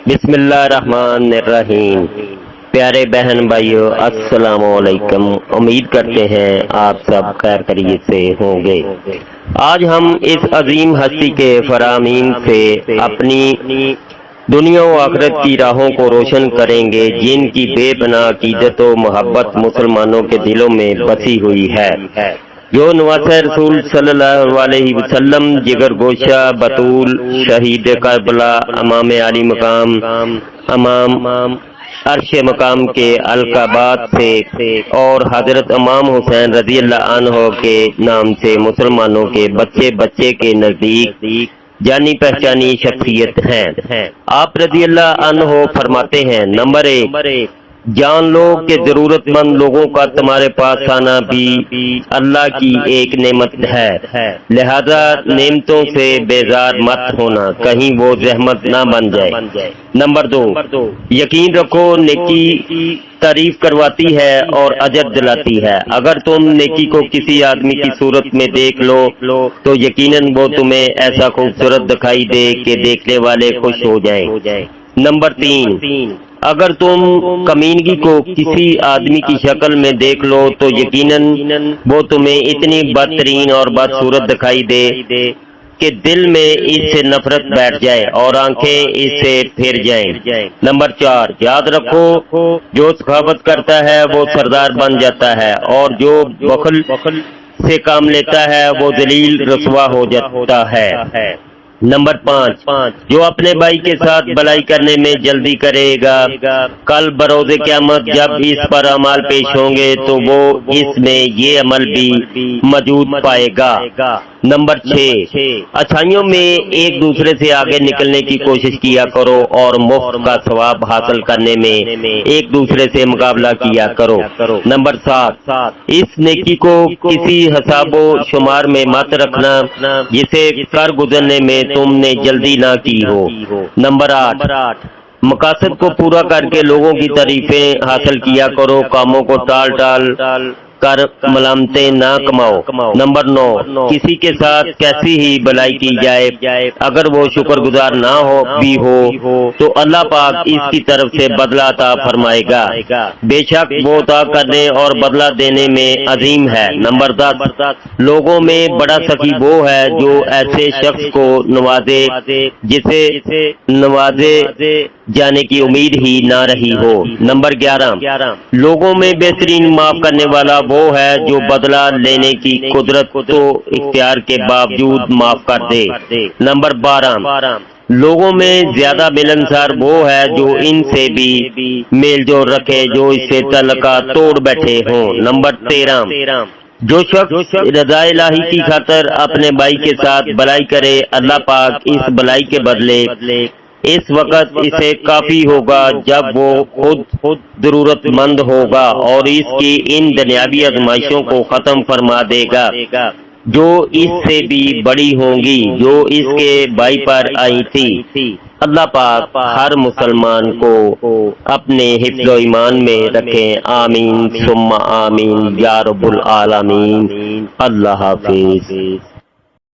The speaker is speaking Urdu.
بسم اللہ الرحمن الرحیم۔ پیارے بہن بھائیو، السلام علیکم۔ امید کرتے ہیں آپ سب خیر خیریت سے ہوں گے۔ آج ہم اس عظیم ہستی کے فرامین سے اپنی دنیا و آخرت کی راہوں کو روشن کریں گے، جن کی بے پناہ عقیدت و محبت مسلمانوں کے دلوں میں بسی ہوئی ہے، جو نواسہ رسول صلی اللہ علیہ وسلم، جگر گوشہ بطول، شہید کربلا، امام علی مقام، امام عرش مقام کے القابات سے اور حضرت امام حسین رضی اللہ عنہ کے نام سے مسلمانوں کے بچے بچے کے نزدیک جانی پہچانی شخصیت ہیں۔ آپ رضی اللہ عنہ فرماتے ہیں، نمبر 1، جان لو کہ ضرورت مند لوگوں کا تمہارے پاس آنا بھی اللہ کی ایک نعمت ہے، لہذا نعمتوں سے بیزار مت ہونا، کہیں وہ زحمت نہ بن جائے۔ نمبر 2، یقین رکھو نیکی تعریف کرواتی ہے اور اجر دلاتی ہے۔ اگر تم نیکی کو کسی آدمی کی صورت میں دیکھ لو تو یقیناً وہ تمہیں ایسا خوبصورت دکھائی دے کہ دیکھنے والے خوش ہو جائیں۔ نمبر 3، اگر تم کمینگی کو کسی آدمی کی شکل میں دیکھ لو تو یقیناً وہ تمہیں اتنی بدترین اور بدصورت دکھائی دے کہ دل میں اس سے نفرت بیٹھ جائے اور آنکھیں اس سے پھر جائیں۔ نمبر 4، یاد رکھو جو سخاوت کرتا ہے وہ سردار بن جاتا ہے، اور جو بخل سے کام لیتا ہے وہ ذلیل رسوا ہو جاتا ہے۔ نمبر 5، جو اپنے بھائی کے ساتھ بھلائی کرنے میں جلدی کرے گا، کل بروز قیامت جب اس پر اعمال پیش ہوں گے تو وہ اس میں یہ عمل بھی موجود پائے گا۔ نمبر 6، اچھائیوں میں ایک دوسرے سے آگے نکلنے کی کوشش کیا کرو اور مفت کا ثواب حاصل کرنے میں ایک دوسرے سے مقابلہ کیا کرو۔ نمبر 7، اس نیکی کو کسی حساب و شمار میں مت رکھنا جسے کر گزرنے میں تم نے جلدی نہ کی ہو۔ نمبر 8، مقاصد کو پورا کر کے لوگوں کی تعریفیں حاصل کیا کرو، کاموں کو ٹال کر ملامتیں نہ کماؤ۔ نمبر 9، کسی کے ساتھ کیسی ہی بھلائی کی جائے، اگر وہ شکر گزار نہ ہو تو اللہ پاک اس کی طرف سے بدلہ عطا فرمائے گا، بے شک وہ عطا کرنے اور بدلہ دینے میں عظیم ہے۔ نمبر 10، لوگوں میں بڑا سخی وہ ہے جو ایسے شخص کو نوازے جسے نوازے جانے کی امید ہی نہ رہی ہو۔ نمبر 11، لوگوں میں بہترین معاف کرنے والا وہ ہے جو بدلہ لینے کی قدرت تو اختیار کے باوجود معاف کر دے۔ نمبر 12، لوگوں میں زیادہ ملنسار وہ ہے جو ان سے بھی میل جول رکھے جو اس سے تعلقات توڑ بیٹھے ہوں۔ نمبر 13، جو شخص رضا الہی کی خاطر اپنے بھائی کے ساتھ بھلائی کرے، اللہ پاک اس بھلائی کے بدلے اس وقت اسے کافی ہوگا جب وہ خود ضرورت مند ہوگا اور اس کی ان دنیاوی آزمائشوں کو ختم فرما دے گا جو اس سے بھی بڑی ہوں گی جو اس کے بھائی پر آئی تھی۔ اللہ پاک ہر مسلمان کو اپنے حفظ و ایمان میں رکھیں، آمین ثم آمین یا رب العالمین۔ اللہ حافظ۔